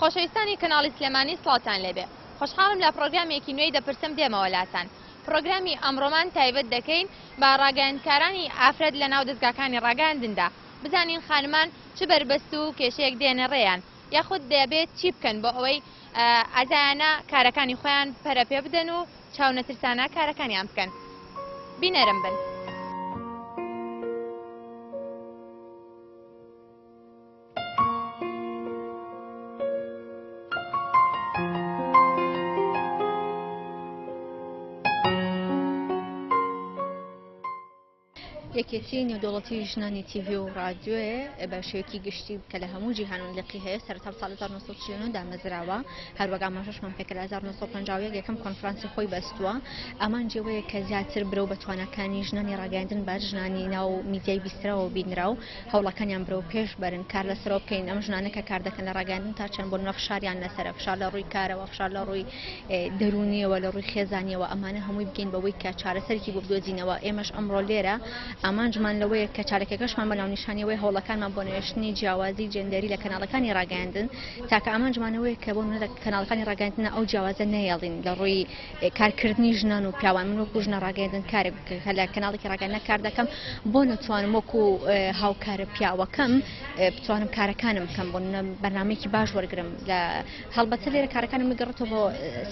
خۆشەویستانی کەناڵی سلێمانی سڵاتان لێبێ خۆشحاڵم لە پرۆگرامێکی نوێی دەپرسم دێمەوە لاتان پرۆگرامی ئەمڕۆمان تایبەت دەکەین بە ڕاگەیاندکارانی ئافرەت لە ناو دەستگاکانی ڕاگەیاندندا بزانین خانمان چ بەربەست و کێشەیەک دێنە ڕێیان یاخود دەبێت چی بکەن بۆ ئەوەی ئازایانە کارەکانی خۆیان پەرەپێ بدەن و چاونەترسانە کارەکانیان بکەن بینەرم بن. یەکێتی نێودوڵەتی ژنانی تیڤی و رادیۆیە بە شێوەیەکی گشتی کە لە هەموو جیهانون لقی هەیە سەرەتا ساڵ 1939 دامەزراوە هەروەک ئاماژەشمان پێکرا لە 1950 یەکەم کۆنفرانسی خۆی بەستووە ئەمان جێوەیە کە زیاتر برەو بە توانەکانی ژنانی ڕاگەیاندن با ژنانی ناو میدیای بیسترەوە بینرا و هەوڵەکانیان برەو پێش بەرن کار لەسەرەوە بکەین ئەم ژنانە کە کار دەکەن لە ڕاگەیاندن تا چەند بۆ فشاریان لەسەرە فشار لە ڕووی کارەوە فشار لە ڕووی دەرونیەوە لە ڕووی خێزانیەوە ئەمانە هەمووی بگەین بەوەی کە چارەسەرێکی بۆ بدۆزینەوە ئێمەش ئەمڕۆ لێرە ئامانجمان لەوەیە کە چارەکەکەشمان بە ناونیشانیەوەی هەوڵەکانمان بۆ نوێشتنی جیاوازی جێندەری لە کەناڵەکانی ڕاگەیاندن تاکە ئامانجمانەوەیە کە بۆ لە کەناڵەکانی ڕاگەیاندن ئەو جیاوازە نەیەڵین لە ڕووی کارکردنی ژنان و پیاوان من وەکو ژنە ڕاگەیاندن کارێک لە کەناڵێکی ڕاگەیاندن کار دەکەم بۆ نەتوانم وەکو هاوکارە پیاوەکەم بتوانم کارەکانم بکەم بۆ بەرنامەیەکی باش وەرگرم لە هەڵبەتە لێرە کارەکانم میگەڕێتەوە بۆ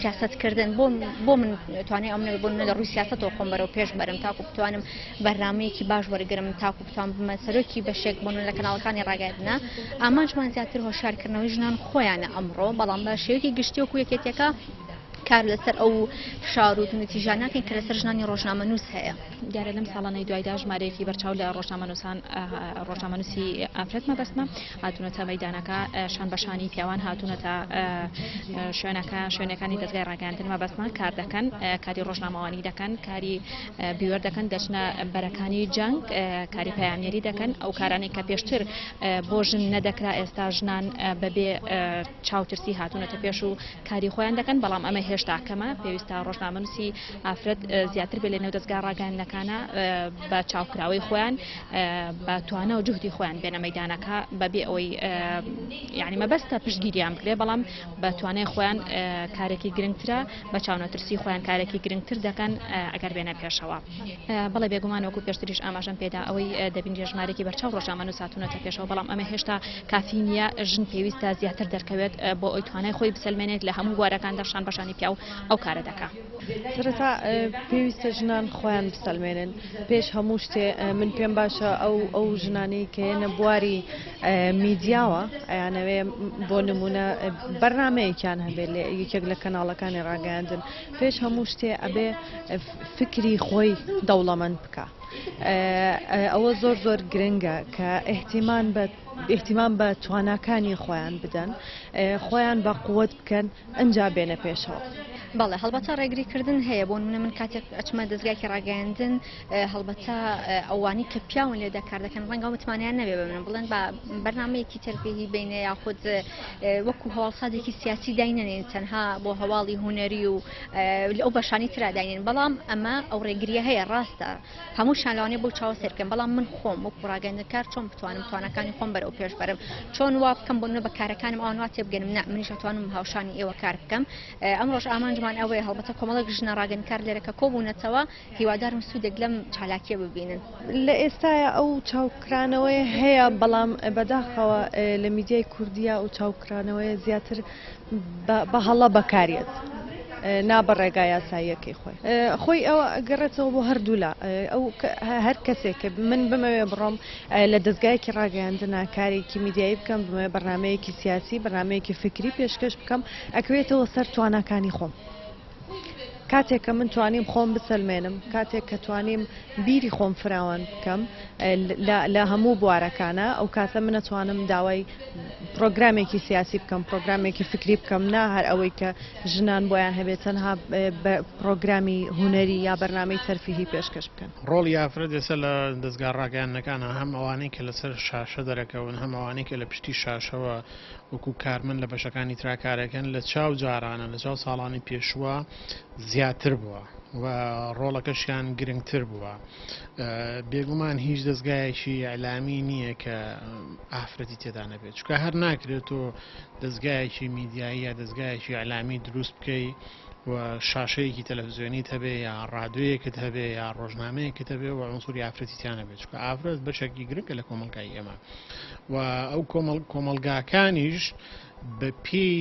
سیاسەتکردن بۆ من توانێ ئەم بۆ لە ڕووی سیاسەتەوە خۆم بەرەو پێش بەرم تاکو بتوانم بەرنامەیەکی باش وەرگرم تاکو بتوان بمە سەرۆکی بەشێک بۆن لە کەناڵەکانی ڕاگەیاندنە ئامانجمان زیاتر هۆشیارکردنەوەی ژنان خۆیانە ئەمڕۆ بەڵام بە شێوەیەکی گشتی وەکو یەکێتیەکە کار لەسەر ئەو فشار و نتیجە ناکەین کە لەسەر ژنانی ڕۆژنامەنووس هەیە دیارە لەم ساڵانەی دوایدا ژمارەیەکی بەرچاو لە ڕۆژنامەنووسی ئافرەت مەبەستمە هاتوونەتە مەیدانەکە شان بەشانی پیاوان هاتوونەتە شوێنەکانی دەستگای ڕاگەیاندن مەبەستمان کار دەکەن کاری ڕۆژنامەوانی دەکەن کاری بیوەر دەکەن دەچنە بەرەکانی جەنگ کاری پەیامنێری دەکەن ئەو کارانەی کە پێشتر بۆ ژن نەدەکرا ئێستا ژنان بەبێ چاوترسی هاتوونەتە پێش و کاری خۆیان دەکەن بەڵام ئەمە هێشتا کەمە پێویستە ڕۆژنامەنووسی ئافرەت زیاتر بێ لە نێو دەستگا ڕاگەیاندنەکانە بە چاوکراوەی خۆیان بە توانە و جوهدی خۆیان بێنە مەیدانەکە بەبێ ئەوەی یعنی مەبەستە پشتگیریان بکرێ بەڵام بە توانای خۆیان کارێکی گرنگترە بە چاونەترسی خۆیان کارێکی گرنگتر دەکەن ئەگەر بێنە پێشەوە بەڵێ بێگومان وەکو پێشتریش ئاماژەم پێدا ئەوەی دەبینجێ ژمارەی بەرچاو ڕۆژنامەنووس هاتوونەتە پێشەوە بەڵام ئەمە هێشتا کافی نییە ژن پێویستە زیاتر دەرکەوێت بۆ ئەوی توانای خۆی بسەلمێنێت لە هەموو بوارەکان دەشان بەشانی پیا و ئەو کارە دەکا سەرەتا پێویستە ژنان خۆیان بسەلمێنن پێش هەموو شتێ من پێم باشە ئەو ژنانی کە هێنە بواری میدیاوە ئەیانەوێ بۆ نمونە بەرنامەیەکیان هەبێت لێ یەکێک لە کەناڵەکانی ڕاگەیاندن پێش هەموو شتێ ئەبێ فکری خۆی دەوڵەمەند بکە ئەوە زۆر گرنگە کە احتیمان بە تواناکانی خۆیان بدەن خۆیان بە قووەت بکەن ئەنجا بێنە پێشەوە. بەڵێ هەڵبەتە ڕێگریکردن هەیە بۆ من کاتێک ئەچمە دەستگاکی ڕاگەیاندن هەڵبەتە ئەوانی کە پیاون لێدا کار دەکەن ڕەنگە متمانیان نەبێ بە من بڵێن بە بەرنامەیەکی تەرفیهی بینێ یاخود وەکو هەواڵسادێکی سیاسی داینەنێن تەنها بۆ هەواڵی هوەری و ئەو بەشانی ترا داینێن بەڵام ئەمە ئەو ڕێگریە هەیە ڕاستە هەمووشان لەوانێ بۆ چاوە سێرکەن بەڵام من خۆم وەکو ڕاگەیاندنکار چۆن بتوانم توانەکانی خۆم بەرەو پێش بەرم چۆن وا بکەم بۆ بە کارەکانم ئەوان تێبگەنم نە منیش ئەتوانم هاوشانی ئێوە کار بکەم ئەمڕۆژ ئامانجمان ئەوەیە هەڵبەتە کۆمەڵێک ژنە ڕاگەیاندنکار لێرەکە کۆبوونەتەوە هیوادارم سوودێک لەم چالاکیە ببینن لە ئێستاە ئەو چاوکرانەوەی هەیە بەڵام بەداخەوە لە میدیای کوردیا و چاوکرانەوەی زیاتر بە هەڵە بەکارێت نابە ڕێگای یاساییەکەی خۆی ئەوە گەڕێتەوە بۆ هەردوولا ئەو هەر کەسێک کە من بمەوێ بڕۆم لە دەستگایەکی ڕاگەیاندنە کارێکی میدیایی بکەم بمەوێ بەرنامەیەکی سیاسی بەرنامەیەکی فکری پێشکەش بکەم ئەکوێتەوە سەر توانەکانی خۆم کاتێک کە من توانیم خۆم بسەلمێنم کاتێک کە توانیم بیری خۆم فراوان بکەم لە هەموو بوارەکانە ئەو کاتە من ئەتوانم داوای پرۆگرامێکی سیاسی بکەم پرۆگرامێکی فکری بکەم نا هەر ئەوەی کە ژنان بۆیان هەبێت تەنها پرۆگرامی هوەری یا بەرنامەی تەرفیهی پێشکەش بکەن ڕۆڵی ئافرەت ئێستا لە دەستگا ڕاگەیاندنەکانە هەم ئەوانەی کە لەسەر شاشە دەرەکەون هەم ئەوانەی کە لە پشتی شاشەوە وەکو کارمەند لە بەشەکانی تراکارەکەن لە چاو جارانە لە چاو ساڵانی پێشوە زیاتر بووە و ڕۆڵەکەشیان گرنگتر بووە بێگومان هیچ دەستگایەکی ئەعلامی نییە کە ئافرەتی تێدا نەبێت چکە هەر ناکرێت و دەستگایەکی میدیایی یا دەستگایەکی ئەعلامی دروست بکەی و شاشەیەکی تەلەڤیزیۆنیت هەبێ یا ڕادیۆیەکت هەبێ یا ڕۆژنامەیەکت هەبێ و عنسوری ئافرەتیتیانە بێت چکە ئافرەت بەشێکی گرنگە لە کۆمەلگای ئێمە و ئەو کۆمەلگاکانیش بە پێی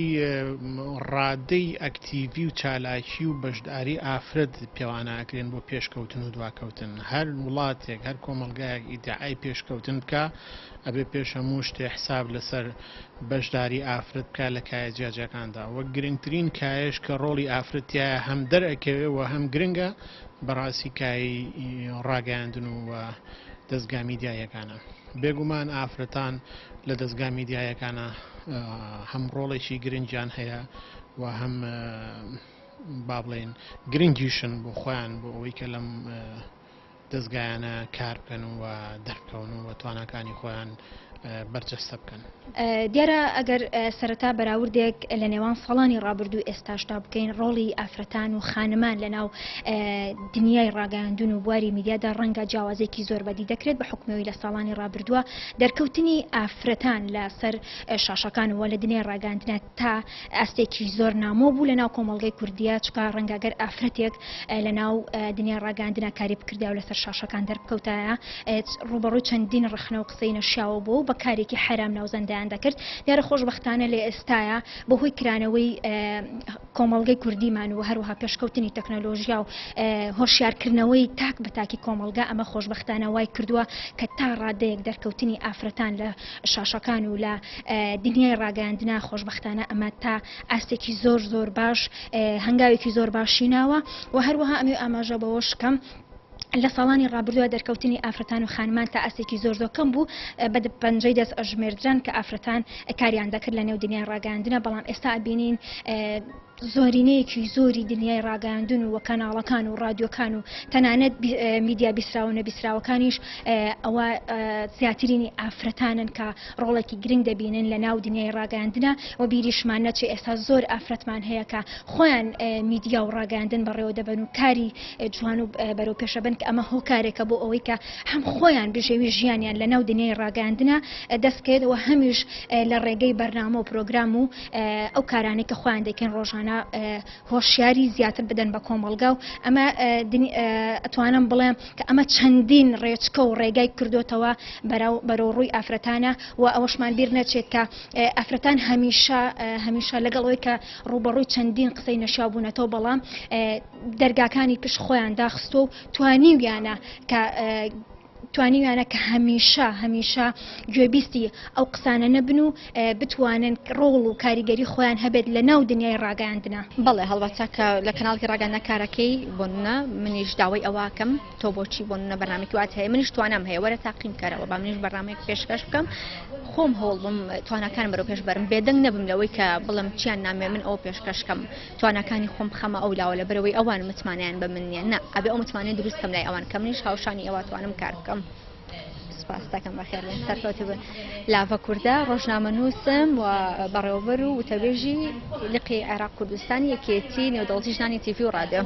ڕادەی ئەکتیڤی و چالاکی و بەشداری ئافرەت پێواناکرێن بۆ پێشکەوتن و دواکەوتن هەر وڵاتێک هەر کۆمەلگایەک ئیدعای پێشکەوتن بکە ئەبێ پێش هەموو شتێ حساب لەسەر بەشداری ئافرەت بکە لە کایە جیاجەکاندا وەک گرنگترین کایەش کە ڕۆڵی ئافرەتیایە هەم دەرئەکەوێ و هەم گرنگە بەڕاستی کایی ڕاگەیاندن و دەستگا میدیایەکانە بێگومان ئافرەتان لە دەستگا میدیایەکانە هەم ڕۆڵێکی گرنگیان هەیە و هەم با بڵێن گرنگیشن بۆ خۆیان بۆ ئەوەی کە لەم دەستگایانە کار بکەن و دەربکەون و تواناکانی خۆیان بەرجەستە بکەن دیارە ئەگەر سەرەتا بەراوردێک لە نێوان ساڵانی ڕابردوو ئێستاشتا بکەین ڕۆڵی ئافرەتان و خانمان لەناو دنیای ڕاگەاندون و بواری میدیادا ڕەنگە جیاوازێکی زۆر بەدی دەکرێت بە حکمەوەی لە ساڵانی ڕابردووە دەرکەوتنی ئافرەتان لە سەر شاشەکان و لە دنیای ڕاگەاندنە تا ئەستێکی زۆر نامۆ بوو لەناو کۆمەڵگەی کوردیا چکە ڕەنگەگەر ئافرەتێک لەناو دنیای ڕاگەاندنە کاری بکردیا و لەسەر شاشەکان دەربکەوتایە ڕوبەڕووی چەندین ڕخنە و قسەی نەشیاوە بوو بە کارێکی حرام ناوزەندەیان دەکرد دیارە خۆشبەختانە لێ ئێستایە بەهۆی کرانەوەی کۆمەڵگەی کوردیمان و هەروەها پێشکەوتنی تەکنەلۆژیا و هۆشیارکردنەوەی تاک بە تاکی کۆمەڵگا ئەمە خۆشبەختانە وای کردووە کە تا ڕادەیەک دەرکەوتنی ئافرەتان لە شاشەکان و لە دنیای ڕاگەاندنا خۆشبەختانە ئەمە تا ئاستێکی زۆر زۆر باش هەنگاوێکی زۆر باشیناوە و هەروەها ئەمێ ئاماژە بەوە شکەم لە ساڵانی ڕابردووە دەرکەوتنی ئافرەتان و خانمان تا ئاسێکی زۆر زۆر کەم بوو بە پەنجەی دەست ئەژمێردران کە ئافرەتان کاریان دەکرد لە نێو دنیای ڕاگەاندنە بەڵام ئێستا بینین زۆرینەیەکی زۆری دنیای ڕاگەاندن و کەناڵەکان و ڕادیۆکان و تەنانەت میدیا بیسراو و نەبیسراوەکانیش ئەوە زیاترینی ئافرەتانن کە ڕۆڵێکی گرنگ دەبینن لە ناو دنیای ڕاگەاندنە و بیریشمان نەچێ ئێستا زۆر ئافرەتمان هەیە کە خۆیان میدیا و ڕاگەاندن بەڕێوە دەبن و کاری جوان و بەرەو پێشەبن کە ئەمە هۆکارێکە بۆ ئەوەی کە هەم خۆیان بژێوی ژیانیان لە ناو دنیای ڕاگەاندنە دەستکەوێتەوە هەمیش لە ڕێگەی بەرنامە و پرۆگرام و ئەو کارانەی کە خۆیان دەکەن ڕۆژانە هۆشیاری زیاتر بدەن بە کۆمەڵگا و ئەمە ئەتوانم بڵێم کە ئەمە چەندین ڕێچکە و ڕێگای کردوتەوە بەرەو ڕووی ئافرەتانە و ئەوەشمان بیر نەچێت کە ئافرەتان هەمیشە لەگەڵەوەی کە ڕوبەڕووی چەندین قسەی نەشیا بوونەتەوە بەڵام دەرگاکانی پشت خۆیان داخستۆ و توانیویانە کە هەمیشە گوێبیستی ئەو قسانە نەبن و بتوانن ڕۆڵ و کاریگەری خۆیان هەبێت لە ناو دنیای ڕاگەاندنە بەڵێ هەڵبەتە کە لە کەناڵی ڕاگەاندنە کارەکەی بۆنە منیش داوای ئەوواکەم تۆ بۆچی بۆنە بەرنامێکی وات هەیە منیش توانم هەیە وەرە تاقیم کارەوە با منیش بەرنامێک پێشکەش بکەم خۆم هەوڵ بم توانەکان بەرەو پێش بەرم بێدەنگ نەبم لەوەی کە بڵم چیان نامێ من ئەو پێشکەشکەم توانەکانی خۆم بخەمە ئەو لاوە لە بەرەوەی ئەوان متمانیان بە من نیە نە ئەبێ ئەو متمانێت دروستکەم لای ئەوان کە منیش هاوشانی ئەوە توانم کار بکەم سپاسەکەم بەخێر بن سەرکەوتوو بن لاڤە کووردە ڕۆژنامە نووسم و بەڕێوەبەر و وتەبێژی لقی عێراق کوردستان یەکێتی نێودەوڵەتی ژنانی تیڤی و ڕادیۆ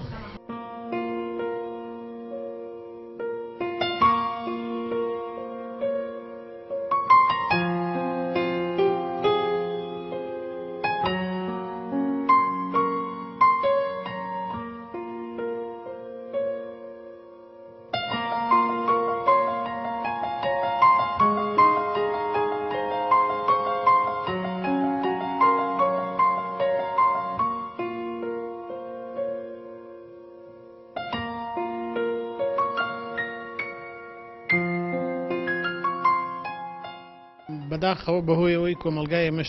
بەداخەوە بەهۆی ئەوەی کۆمەلگای ئێمەش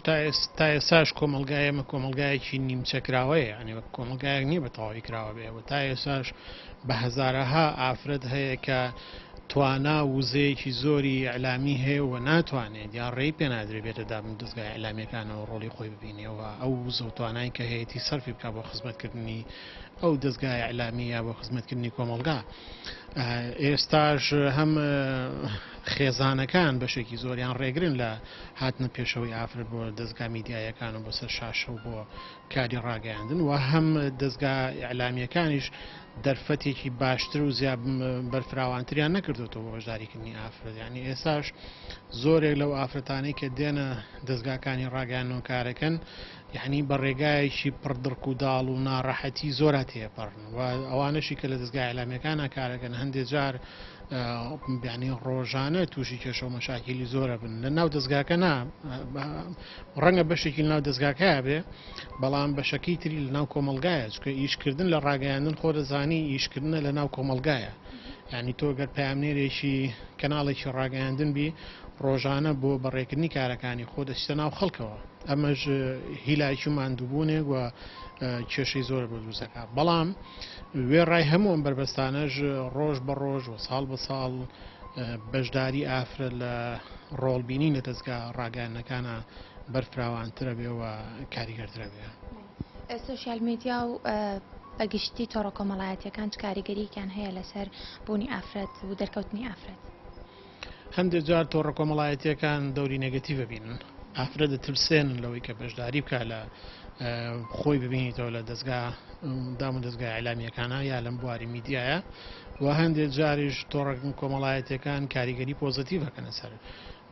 تا ئێساش کۆمەلگایەمە کۆمەلگایەکی نیمچەکراوەیە ینی کۆمەلگایەک نییە بە تەواوی کراوە بێەوە تا ئێساش بە هەزارەها ئافرەت هەیە کە توانا وزەیەکی زۆری ئەعلامی هەیە و ناتوانێت یا ڕێی پێ نادرێت بێتە دابن دەستگای ئەعلامیەکانەوە ڕۆڵی خۆی ببینێەوە ئەو وزە و توانای کە هەیەی سەرفی بکە بۆ خزمەتکردنی ئەو دەستگای ئەعلامیە بۆ خزمەتکردنی کۆمەڵگا ئێستاژ هەم خێزانەکان بەشێکی زۆریان ڕێگرن لە هاتنە پێشەوەی ئافرەت بۆ دەستگا میدیایەکان و بۆ سەر شاشە و بۆ کاری ڕاگەیاندن و هەم دەستگا ئەعلامیەکانیش دەرفەتێکی باشتر و زیاد بەرفراوانتریان نەکردوێتەوە بۆ بەشداریکردنی ئافرەت یعنی ئێستاش زۆرێک لەو ئافرەتانەی کە دێنە دەستگاکانی ڕاگەیاندن و کارەکەن یعنی بە ڕێگایەکی پڕدرک و داڵ و ناڕەحەتی زۆرە تێپەڕن و ئەوانەشی کە لە دەستگای ئەعلامیەکان کارەکەن هەندێک جار بیانی ڕۆژانە تووشی کێشە و مەشاکیلی زۆرە بن لە ناو دەستگاکە ڕەنگە بەشێکی ناو دەستگاکە بێ بەڵام بەشەکەی تری لە ناو کۆمەلگایە چکە ئیشکردن لە ڕاگەیاندن خۆ دەزانی ئیشکردنە لە ناو کۆمەلگایە یعنی تۆ گەر پامنێرێکی کەناڵێکی ڕاگەیاندن بی ڕۆژانە بۆ بەڕێکردنی کارەکانی خۆ دەچتە ناو خەڵکەوە ئەمەش هیلایکی ماندووبوونێک و کێشەی زۆر بۆ دروستەکە بەڵام وێڕای هەموو بربەستانەش ڕۆژ بە ڕۆژ و ساڵ بە ساڵ بەشداری ئافرەت لە ڕۆڵبینی لە دەستگا ڕاگەیاندنەکانە بەرفراوانترە بێ و کاریگەرترە بێ. سوشیال میدیا و بەگشتی تۆڕە کۆمەڵایەتیەکان چ کاریگەرییان هەیە لەسەر بوونی ئافرەت و دەرکەوتنی ئافرەت؟ هەندێک جار تۆڕە کۆمەڵایەتیەکان دەوری نێگەتیڤە بینن ئافرەت دەترسێنن لەوەی کە بەشداری بکە لە خۆی ببینیتەوە لە دەستگا دام و دەستگای ئەعلامیەکانە یا لەم بواری میدیایە و هەندێک جاریش تۆڕە کۆمەڵایەتیەکان کاریگەری پۆزتیڤەکەنە سەر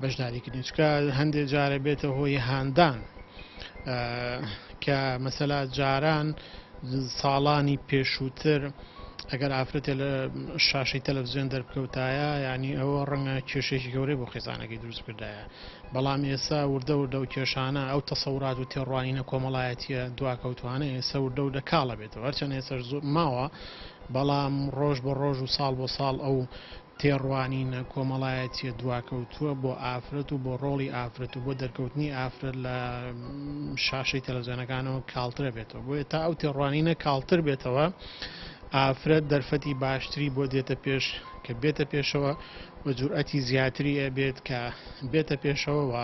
بەشداریکردنی چکە هەندێک جارە بێتە هۆی هاندان کە مەسەلا جاران ساڵانی پێشووتر ئەگەر ئافرەتێ لە شاشەی تەلەڤیزیۆن دەربکەوتایە یعنی ئەوە ڕەنگە کێشێکی گەورەی بۆ خێزانەکەی دروست کردایە بەڵام ئێستا وردە وردە و کێشانە ئەو تەسەورات و تێڕوانینە کۆمەڵایەتیە دواکەوتوانە ئێستا وردە و کاڵە بێتەوە هەرچەند ئێستا زۆر ماوە بەڵام ڕۆژ بە ڕۆژ و ساڵ بۆ ساڵ ئەو تێڕوانینە کۆمەڵایەتیە دواکەوتووە بۆ ئافرەت و بۆ ڕۆڵی ئافرەت و بۆ دەرکەوتنی ئافرەت لە شاشەی تەلەڤیزیۆنەکانەوە کاڵترە بێتەوە بۆیە تا ئەو تێڕوانینە کاڵتر بێتەوە ئافرەت دەرفەتی باشتری بۆ دێتە پێش کە بێتە پێشەوە و جورئەتی زیاتری ئەبێت کە بێتە پێشەوە و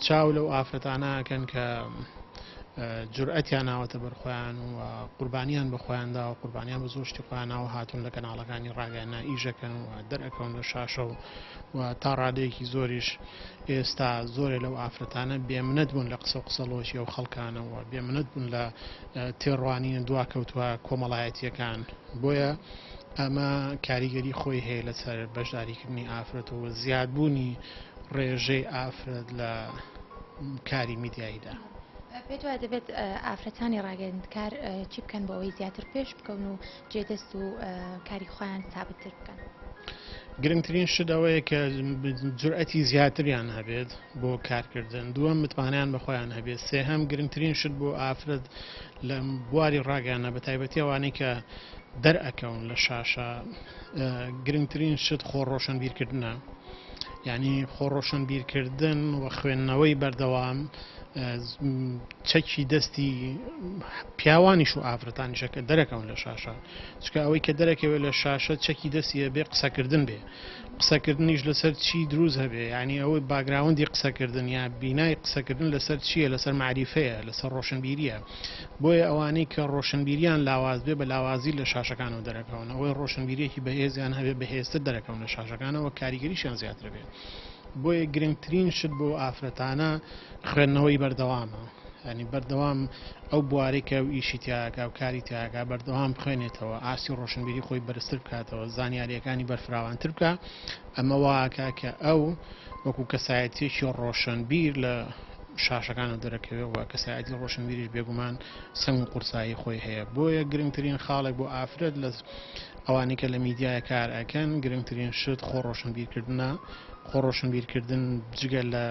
چاو لەو ئافرەتانەکەن کە جورئەتیان ناوەتە بەرخۆیان و قوربانیان بەخۆیاندا و قوربانیان بە زۆر شتی خۆیانەوە هاتوون لە کەناڵەکانی ڕاگەیاندنا ئیژەکەن و دەرەکەون لە شاشە و تا ڕادەیەکی زۆریش ئێستا زۆرێک لەو ئافرەتانە بێمنەت بوون لە قسە و قسەڵۆژی و خەڵکانەوە بێمنەت بوون لە تێڕوانینە دواکەوتووە کۆمەڵایەتیەکان بۆیە ئەمە کاریگەری خۆی هەیە لەسەر بەشداریکردنی ئافرەت و زیادبوونی ڕێژەی ئافرەت لە کاری میدیاییدا. پێت وایە دەبێت ئافرەتانی ڕاگەیاندنکار چی بکەن بۆ ئەوەی زیاتر پێش بکەون و جێدەست و کاری خۆیان ثابتتر بکەن؟ گرنگترین شت ئەوەیە کە جورئەتی زیاتریان هەبێت بۆ کارکردن دووەم متمانیان بە خۆیان هەبێت سێهەم گرنگترین شت بۆ ئافرەت لە بواری ڕاگەیاندنە بە تایبەتی ئەوانەی کە دەرئەکەون لە شاشە گرنگترین شت خۆڕۆشنبیرکردنە یعنی خۆڕۆشنبیرکردن و خوێندنەوەی بەردەوام چەکی دەستی پیاوانیش و ئافرەتانیشەکە دەرەکەون لە شاشە چکە ئەوەی کە دەرەکەوێت لە شاشە چەکی دەستی بێ قسەکردن بێ قسەکردنیش لەسەر چی دروست هەبێ ینی ئەوەی باگراوندی قسەکردن یا بینای قسەکردن لەسەر چییە لەسەر معریفەیە لەسەر ڕۆشنبیریە بۆیە ئەوانەی کە ڕۆشنبیریان لاواز بێ بە لاوازی لە شاشەکانەوە دەرەکەون ئەوەی ڕۆشنبیریەکی بەهێزیان هەبێ بەهێزتر دەرەکەون لە شاشەکانەوە کاریگەریشیان زیاتر بێت بۆیە گرنگترین شت بۆ ئافرەتانە خوێندنەوەی بەردەوامە ینی بەردەوام ئەو بوارەی کە و ئیشی تیاکە و کاری تیاکە بەردەوام بخوێنێتەوە ئاسی ڕۆشنبیری خۆی بەرزتر بکاتەوە زانیاریەکانی بەرفراوانتر بکە ئەمە واکە کە ئەو وەکو کەسایەتیەکی ڕۆشنبیر لە شاشەکانە دەرەکەوێت و کەسایەتی ڕۆشنبیریش بێگومان سنگ و قورسایی خۆی هەیە بۆیە گرنگترین خاڵێک بۆ ئافرەت لە ئەوانەی کە لە میدیای کار ئەکەن گرنگترین شت خۆڕۆشنبیرکردنە خۆڕۆشنبیرکردن جگە لە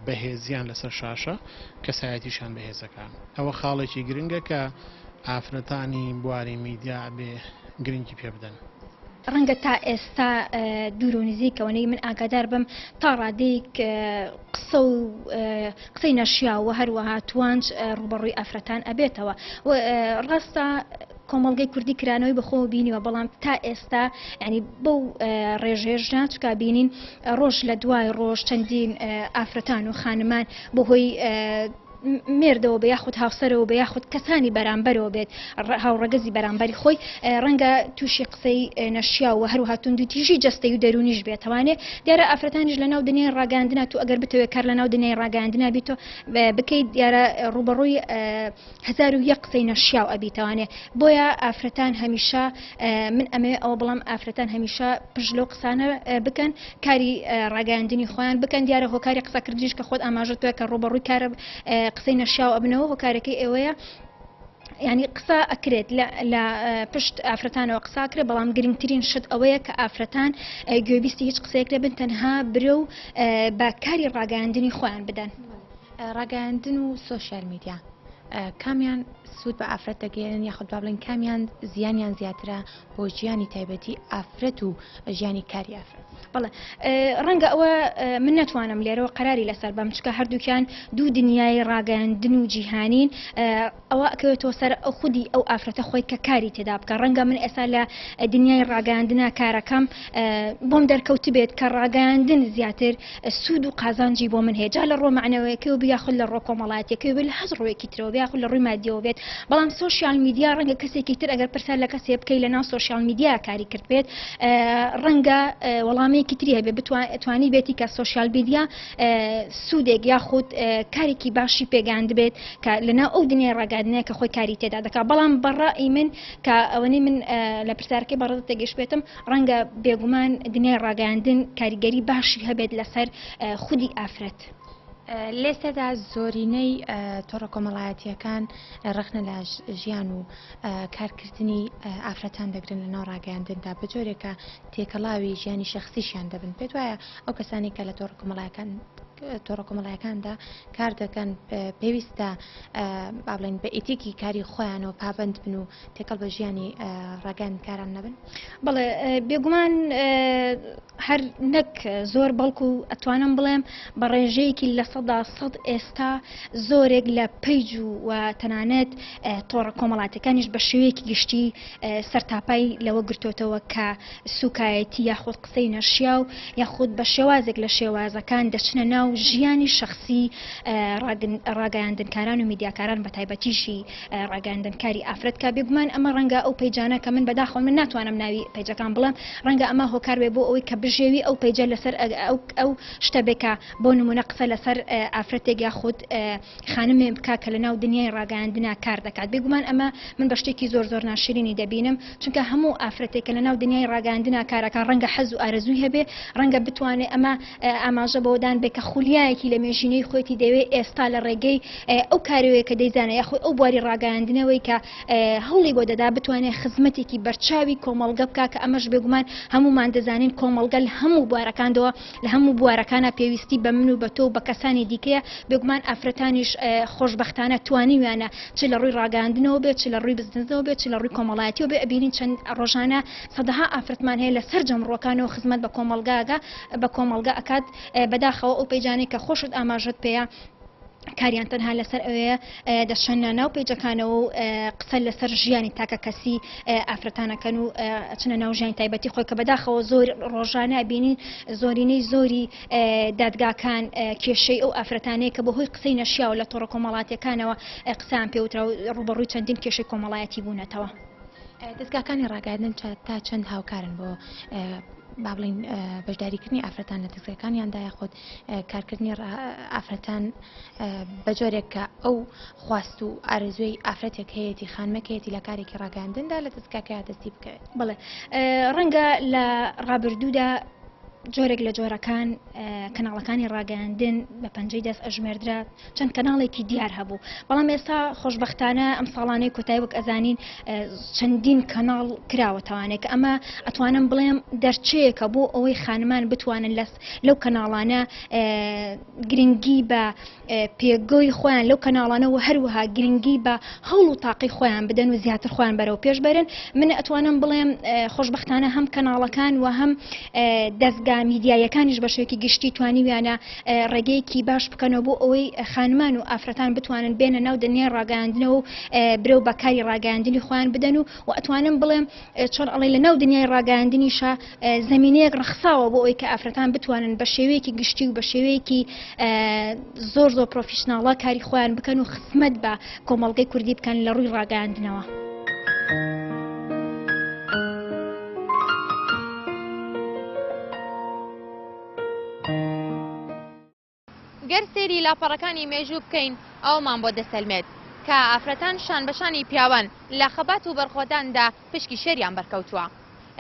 بەهێزیان لەسەر شاشە کەسایەتیشان بەهێزەکان ئەوە خاڵێکی گرنگە کە ئافرەتانی بواری میدیا بێ گرنگی پێ بدەن ڕەنگە تا ئێستا دوور و نزیکەوەی من ئاگادار بم تا ڕادەیەک قسە و قسەی نەشیاوە هەروەها توانج ڕوبەڕووی ئافرەتان ئەبێتەوە ڕاستە کۆمەڵگەی کوردی کرانەوەی بەخۆ بینیوە بەڵام تا ئێستا ینی بەو ڕێژێژە چکا بینین ڕۆژ لە دوای ڕۆژ چەندین ئافرەتان و خانمان بەهۆی مێردەوە بە یاخود هاوسەرەوە بە یاخود کەسانی بەرامبەرەوە بێت هاوڕەگەزی بەرامبەری خۆی ڕەنگە تووشی قسەی نەشیاوە هەروها توندوتیژی جەستەی و دەرونیش بێتوانێت دیارە ئافرەتانیش لە ناو دنیای ڕاگەاندنا تو ئەگەر بتەوێت کار لە ناو دنیای ڕاگەاندنا بیتۆ بکەیت دیارە ڕوبەڕووی 1001 قسەی نەشیاو ئەبیتوانێت بۆیە ئافرەتان هەمیشە من ئەمێ ئەوە بەڵام ئافرەتان هەمیشە پشت لەو قسانە بکەن کاری ڕاگەاندنی خۆیان بکەن دیارە هۆکاری قسەکردنیش کە خۆت ئاماژە توێت کە ڕوبەڕووی کارە قسەی نەشیاو ئەبنەوە هۆکارەکەی ئێوەیە ینی قسە ئەکرێت لە پشت ئافرەتانەوە قساکرێ بەڵام گرنگترین شت ئەوەیە کە ئافرەتان گوێبیستی هیچ قسەیەک لێبن تەنها برە و بە کاری ڕاگەاندنی خۆیان بدەن. ڕاگەاندن و سۆشیال میدیا کامیان سوود بە ئافرەت دەگەێنن یاخود با بڵێن کامیان زیانیان زیاترە بۆ ژیانی تایبەتی ئافرەت و ژیانی کاری ئافرەت. بەڵێ ڕەنگە ئەوە من ناتوانم لێرەوە قەراری لەسەر بەم چکە هەردووکیان دوو دنیای ڕاگەاندن و جیهانین ئەوە ئەکەوێتەوە سەر ئەو خودی ئەو ئافرەتە خۆی کە کاری تێدا بکە ڕەنگە من ئێستا لە دنیای ڕاگەاندنا کارەکەم بۆم دەرکەوت بێت کە ڕاگەاندن زیاتر سوود و قازانجی بۆ من هێجا لە ڕۆ معنەوەیەکەی و بیاخود لە ڕۆ کۆمەڵاتیەکەی بێت لە هەز ڕۆیەکی ترەوە بیاخود لە ڕووی مادیەوە بێت بەڵام سۆشیال میدیا ڕەنگە کەسێکی تر ئەگەر پرسیار لە کەسێ بکەی لە ناو سۆشیال میدیا کاری کرد بێت ڕەنگە وەڵامەیەکی تری هەبێ توانی بێتی کە سۆشیال میدیا سوودێک یاخود کارێکی باشی پێگاند بێت کە لەناو ئەو دنیای ڕاگەاندنەیە کە خۆی کاری تێدا دەکات بەڵام بەڕای من کە ئەوەنەی من لە پرسیارەکەی بەڕێز تێگەشت بێتم ڕەنگە بێگومان دنیای ڕاگەاندن کاریگەری باشی هەبێت لەسەر خودی ئافرەت. لێستەدا زۆرینەی تۆڕە کۆمەڵایەتیەکان ڕخنە لە ژیان و کارکردنی ئافرەتان دەگرن لە ناو ڕاگەاندندا بە جۆرێکە تێکەڵاوی ژیانی شەخسیشیان دەبن پێت وایە ئەو کەسانی کە لە تۆڕە کۆمەڵایەکاندا کار دەکەن پێویستە با بڵێن بە ئیتیکی کاری خۆیانەوە پابند بن و تێکەڵ بە ژیانی ڕاگەاندکاران نەبن. بەڵێ بێگومان هەر نەک زۆر بەڵکو ئەتوانم بڵێم بە ڕێژەیەکی لە 100% ئێستا زۆرێک لە پەیج و تەنانەت تۆڕە کۆمەڵاتەکانیش بە شێوەیەکی گشتی سەرتاپای لەوە گرتوتەوە کە سوکایەتی یاخود قسەی نەشیا و یاخود بە شێوازێک لە شێوازەکان دەچنە ناو ژیانی شخصی ڕاگەاندنکاران و میدیاکاران بە تایبەتیشی ڕاگەاندنکاری ئافرەت کا بێگومان ئەمە ڕەنگە ئەو پەیجانە کە من بەداخۆ من ناتوانم ناوی پەیجەکان بڵێم ڕەنگە ئەمە هۆکار بێ بۆ ئەوەی کە بژێوی ئەو پەیجە لەسەر ئەو شتە بێکە بۆ نمونە قسە لەسەر ئافرەتێک یاخود خانمێ بکا کە لە ناو دنیای ڕاگەاندنا کار دەکات بێگومان ئەمە من بە شتێکی زۆر ناشرینی دەبینم چونکە هەموو ئافرەتێک لە ناو دنیای ڕاگەاندنا کارەکان ڕەنگە حەز و ئارەزووی هەبێ ڕەنگە بتوانێت ئەمە ئاماژە بۆدان بێ کە خولیایەکی لە مێژینەی خۆیتی دەوێت ئێستا لە ڕێگەی ئەو کارەوەی کە دەیزانە یاخود ئەو بواری ڕاگەاندنەوەی کە هەوڵی بۆ دەدا بتوانێت خزمەتێکی بەرچاوی کۆمەڵگە بکە کە ئەمەش بێگومان هەمومان دەزانین کۆمەڵگە لە هەموو بوارەکاندەوە لە هەموو بوارەکانە پێویستی بە من و بە تۆ بە کەسانی دیکەیە بێگومان ئافرەتانیش خۆشبەختانە توانیویانە چ لە ڕووی ڕاگەاندنەوە بێت چ لە ڕووی بزنسەوە بێت چ لە ڕووی کۆمەڵایەتیەوە بێ ئەبینین چەند ڕۆژانە سەدەها ئافرەتمان هەیە لە سەر جەمڕۆکانەوە خزمەت بە کۆمەڵگە ئەکات بەداخەوە ئەو پەیجانەی کە خۆشت ئاماژەت پێەیە کاریان تەنها لەسەر ئەوەیە دەچەنە ناو پێیجەکانەوە و قسە لەسەر ژیانی تاکە کەسی ئافرەتانەکەن و چنە ناو ژیانی تایبەتی خۆی کە بەداخەوە زۆر ڕۆژانە بینین زۆرینەی زۆری دادگاکان کێشەی ئەو ئافرەتانەیە کە بەهۆی قسەی نەشیاوە لە تۆڕە کۆمەڵاتیەکانەوە قسەیان پێوترا و ڕوبەڕووی چەندین کێشەی کۆمەڵایەتی بوونەتەوە. دەستگاکانی ڕاگەاندن تا چەند هاوکارن بۆ با بڵین بەشداریکردنی ئافرەتان لە دەستگاکانیاندا یاخود کارکردنی ئافرەتان بە جۆرێک کە ئەو خواست و ئارەزوی ئافرەتێک هەیەی خانمەکەیەتی لە کارێکی ڕاگەاندندا لە دەستگاکە دەستی بکەوێت. بڵێ ڕەنگە لە ڕابردوودا جۆرێک لە جۆرەکان کەناڵەکانی ڕاگەاندن بە پەنجەی دەست ئەژمێردرا چەند کەناڵێکی دیار هەبوو بەڵام ئێستا خۆشبەختانە ئەم ساڵانەی کۆتایی وەک ئەزانین چەندین کەناڵ کراوەتەوانێت کە ئەمە ئەتوانم بڵێم دەرچەیەکە بۆ ئەوەی خانمان بتوانن لەو کەناڵانە گرنگی بە پێگۆی خۆیان لەو کەناڵانەوە هەروەها گرنگی بە هەوڵ و تاقی خۆیان بدەن و زیاتر خۆیان بەرەو پێش بەرن من ئەتوانم بڵێم خۆشبەختانە هەم کەناڵەکان و هەم دەستگا میدیایەکانیش بە شێوەیەکی گشتی توانیویانە ڕێگەیەکی باش بکەنەوە بۆ ئەوەی خانمان و ئافرەتان بتوانن بێنە ناو دنیای ڕاگەاندنەوە و برێو بەکاری ڕاگەاندنی خۆیان بدەن و ئەتوانم بڵێم چۆن ئەڵێ لە ناو دنیای ڕاگەاندنیشە زمینەیەک ڕخساوە بۆ ئەوەی کە ئافرەتان بتوانن بە شێوەیەکی گشتی و بە شێوەیەکی زۆر پرۆفیشناڵە کاری خۆیان بکەن و خزمەت بە کۆمەڵگەی کوردی بکەن لە ڕووی ڕاگەاندنەوە. گەر سێری لاپەڕەکانی مێژوو بکەین ئەومان بۆ دەسەلمێت کە ئافرەتان شان بەشانی پیاوان لە خەبات و بەرخۆداندا پشکی شێریان بەرکەوتووە.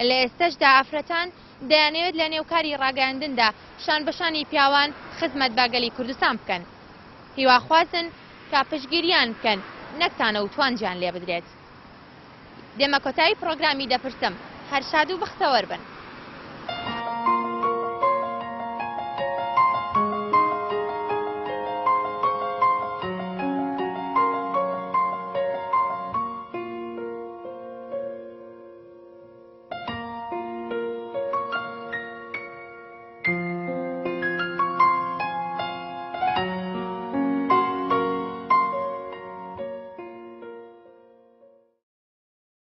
لە ئێستەشدا ئافرەتان دەیانەوێت لە نێوکاری ڕاگەاندندا شان بەشانی پیاوان خزمەت باگەلی کوردستان بکەن. هیواخوازن کە پشتگیریان بکەن نەکتانە و توانجیان لێ بدرێت. دێمە کۆتایی پرۆگرامی دەپرسم هەر شاد و بەختەوەر بن.